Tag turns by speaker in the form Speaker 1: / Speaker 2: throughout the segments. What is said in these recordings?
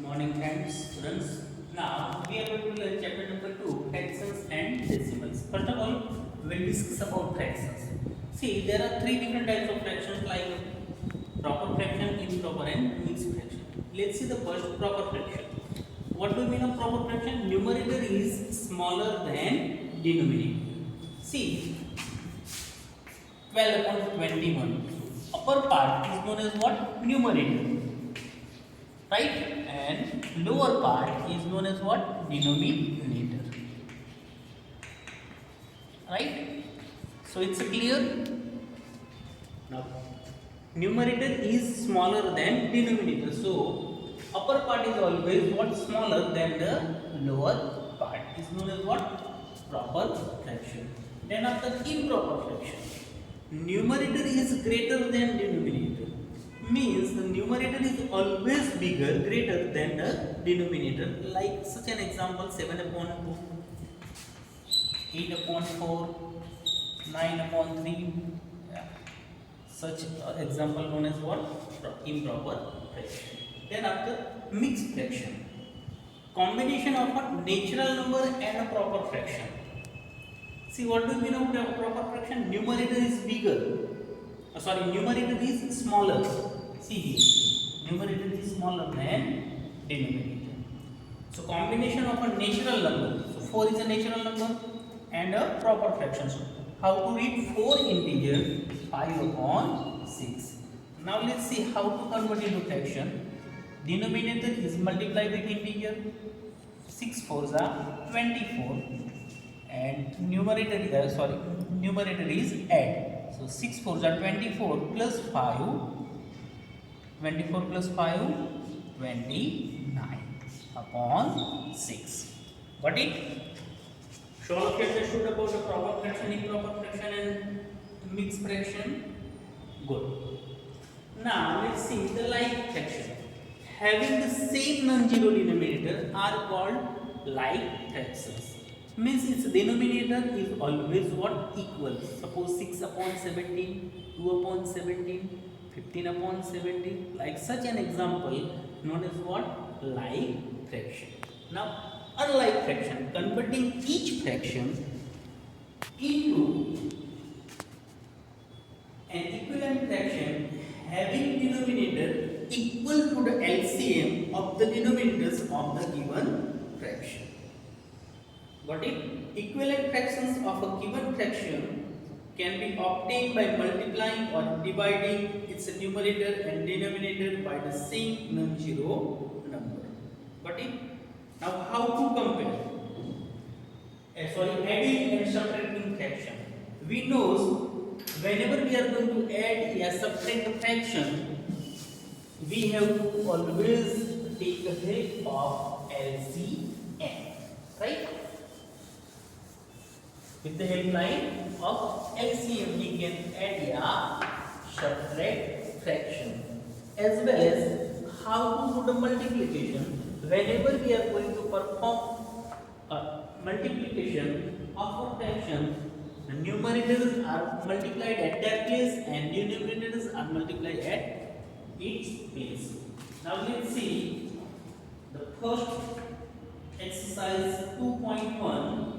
Speaker 1: Morning friends, students. Now we are going to learn chapter number 2, fractions and decimals. First of all, we will discuss about fractions. See, there are three different types of fractions like proper fraction, improper and mixed fraction. Let's see the first proper fraction. What do we mean of proper fraction? Numerator is smaller than denominator. See, 12 upon 21. Upper part is known as what? Numerator. Right, and lower part is known as what? Denominator. Right, so it's clear. Now numerator is smaller than denominator, so upper part is always what? Smaller than the lower part is known as what? Proper fraction. Then after improper fraction, numerator is greater than denominator, means the numerator is always bigger, greater than the denominator. Like such an example, 7 upon 2, 8 upon 4, 9 upon 3. Yeah. Such example known as what? Improper fraction. Then after mixed fraction, combination of a natural number and a proper fraction. See, what do you mean of proper fraction? Numerator is bigger. Numerator is smaller. See here, numerator is smaller than denominator. So combination of a natural number. So 4 is a natural number and a proper fraction. So how to read 4 integer 5 upon 6. Now let's see how to convert into fraction. Denominator is multiplied with integer. 6 4s are 24 and numerator is add. So 6 4s are 24 plus 5. 24 plus 5, 29 upon 6. Got it? So all of you understood about the proper fraction, improper fraction and mixed fraction? Good. Now let's see the like fraction. Having the same non-zero denominator are called like fractions. Means its denominator is always what? Equal. Suppose 6 upon 17, 2 upon 17, 15 upon 70, like such an example known as what? Like fraction. Now, unlike fraction, converting each fraction into an equivalent fraction having denominator equal to the LCM of the denominators of the given fraction. Got it? Equivalent fractions of a given fraction can be obtained by multiplying or dividing its numerator and denominator by the same non-zero number. Got it? Now how to compare? Adding and subtracting fraction. We know whenever we are going to add or subtract a fraction, we have to always take the help of LCM. Right? With the helpline of LCM, we can add or subtract fraction, as well as how to do the multiplication. Whenever we are going to perform a multiplication of a fraction, the numerators are multiplied at their place and denominators are multiplied at its place. Now let's see the first exercise 2.1.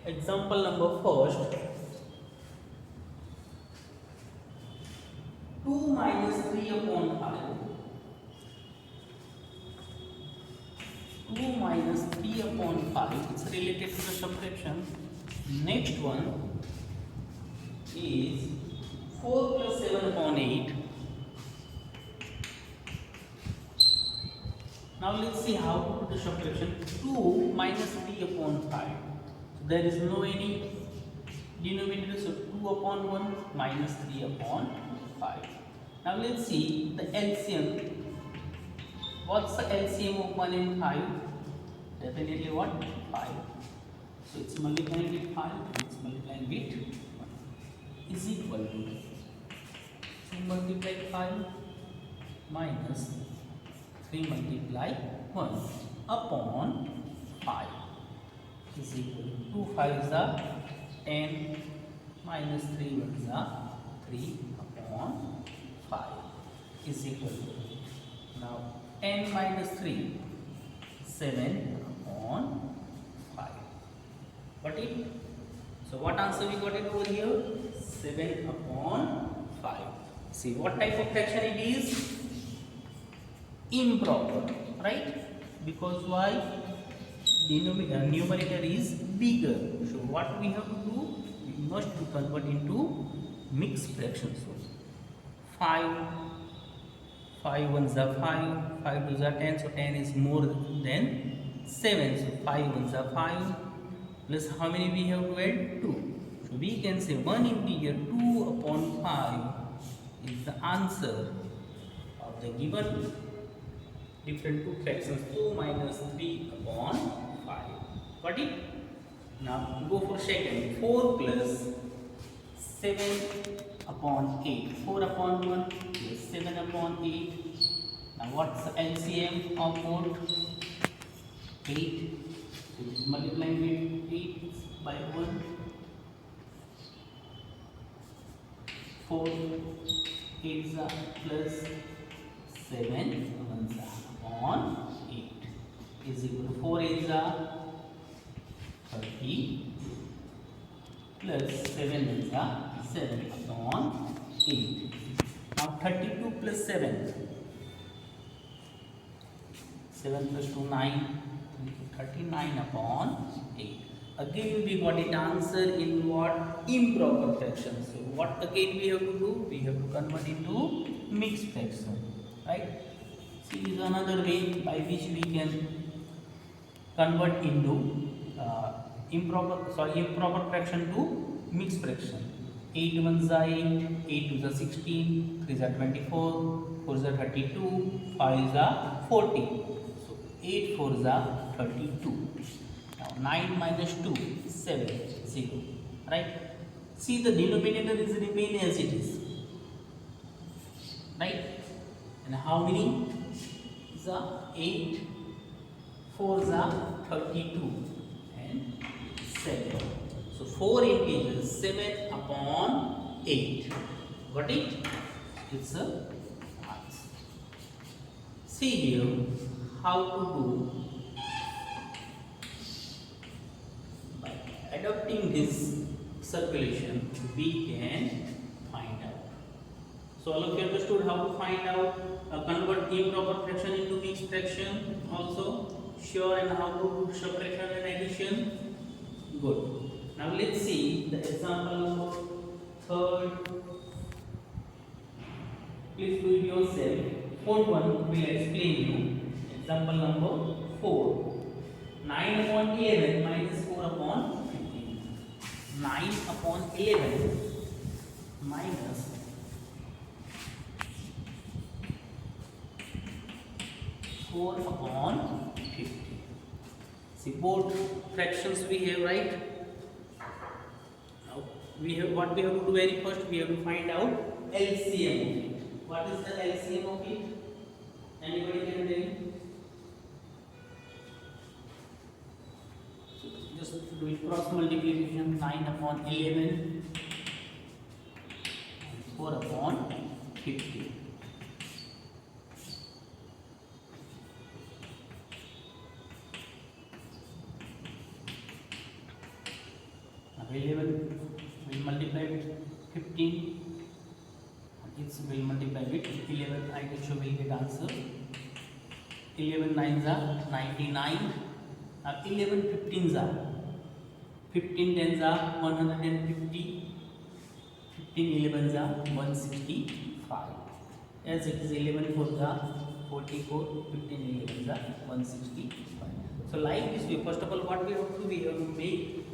Speaker 1: Example number first, 2 minus 3 upon 5. 2 minus 3 upon 5, it's related to the subtraction. Next one is 4 plus 7 upon 8. Now let's see how to do the subtraction. 2 minus 3 upon 5. There is no any denominator, so 2 upon 1 minus 3 upon 5. Now let's see the LCM. What's the LCM of 1 and 5? Definitely what? 5. So it's multiplying with 5, it's multiplying with 1 is equal to 2 multiply 5 minus 3 multiply 1 upon 5 is equal to 2 5s are 10 minus 3 1s are 3 upon 5 is equal to, now 10 minus 3, 7 upon 5. Got it? So what answer we got it over here? 7 upon 5. See what type of fraction it is? Improper, right? Because why? Numerator is bigger. So what we have to do? We must convert into mixed fraction. So 5 ones are 5, 5 twos are 10, so 10 is more than 7. So 5 ones are 5, plus how many we have to add? 2. So we can say one integer 2 upon 5 is the answer of the given different two fractions, 2 minus 3 upon 5. Got it? Now go for second. 4 plus 7 upon 8. 4 upon 1 plus 7 upon 8. Now what's the LCM of both? 8. So multiplying with 8 by 1. 4 8s are plus 7 1s are upon 8 is equal to 4 8s are 30 plus 7 1s are 7 upon 8. Now 32 plus 7. 7 plus 2 9. 39 upon 8. Again we got it answer in what? Improper fraction. So what again we have to do? We have to convert into mixed fraction. Right? See, is another way by which we can convert into improper fraction to mixed fraction. 8 ones are 8, 8 twos are 16, 3s are 24, 4s are 32, 5s are 40. So 8 4s are 32. Now 9 minus 2 is 7, 0. Right? See, the denominator is remain as it is. Right? And how many? Is 8, 4s are 32 and 7. So 4 integers, 7 upon 8. Got it? It's a answer. See here how to do. By adopting this circulation, we can find out. So all of you understood how to find out, convert improper fraction into mixed fraction also? Sure, and how to do subtraction and addition? Good. Now let's see the example number 3rd. Please do it yourself. 4th one will explain you. Example number 4. 9 upon 11 minus 4 upon 15. 9 upon 11 minus 4 upon 50. See, both fractions we have, right? Now we have what we have to do very first. We have to find out LCM of it. What is the LCM of it? Anybody can tell me? So just do it cross multiplication. 9 upon 11, 4 upon 50. Now 11 will multiply with 15. It will multiply with 11. I will show will get answer. 11 9s are 99. Now 11 15s are 15 10s are 150. 15 11s are 165. As it is 11 4s are 44. 15 11s are 165. So like this way, first of all, what we have to do, we have to make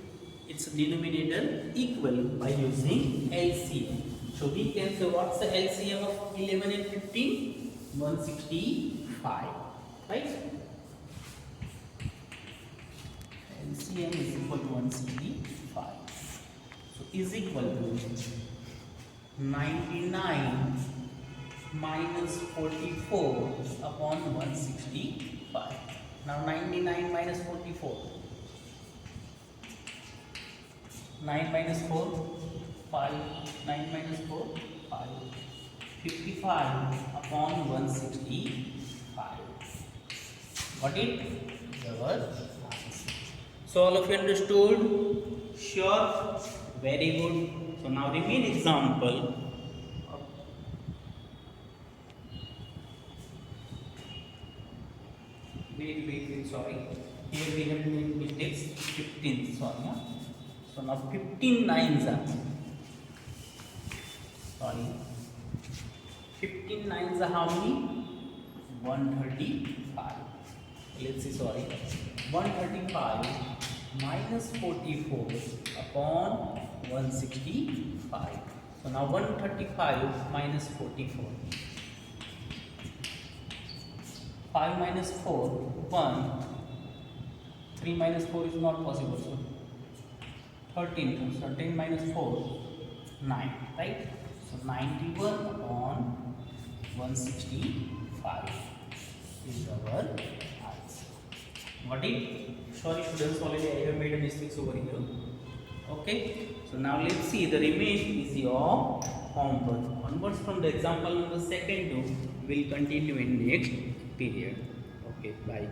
Speaker 1: its denominator equal by using LCM. So we can say what's the LCM of 11 and 15? 165. Right? LCM is equal to 165. So is equal to 99 minus 44 upon 165. Now 99 minus 44. 9 minus 4, 5, 9 minus 4, 55 upon 165. Got it? Our answer. So all of you understood? Sure? Very good. So now remain example. Wait, sorry. Here we have made mistakes. 15, sorry. Huh? So now 15 nines are. Sorry. 15 nines are how many? 135. Let's see, sorry. 135 minus 44 upon 165. So now 135 minus 44. 5 minus 4, 1. 3 minus 4 is not possible. So 13. So 10 minus 4, 9. Right? So 91 upon 165 is our answer. Got it? Sorry students, already I have made a mistake over here. Okay. So now let's see, the remaining is your homework. Onwards from the example number 2, we will continue in next period. Okay, bye.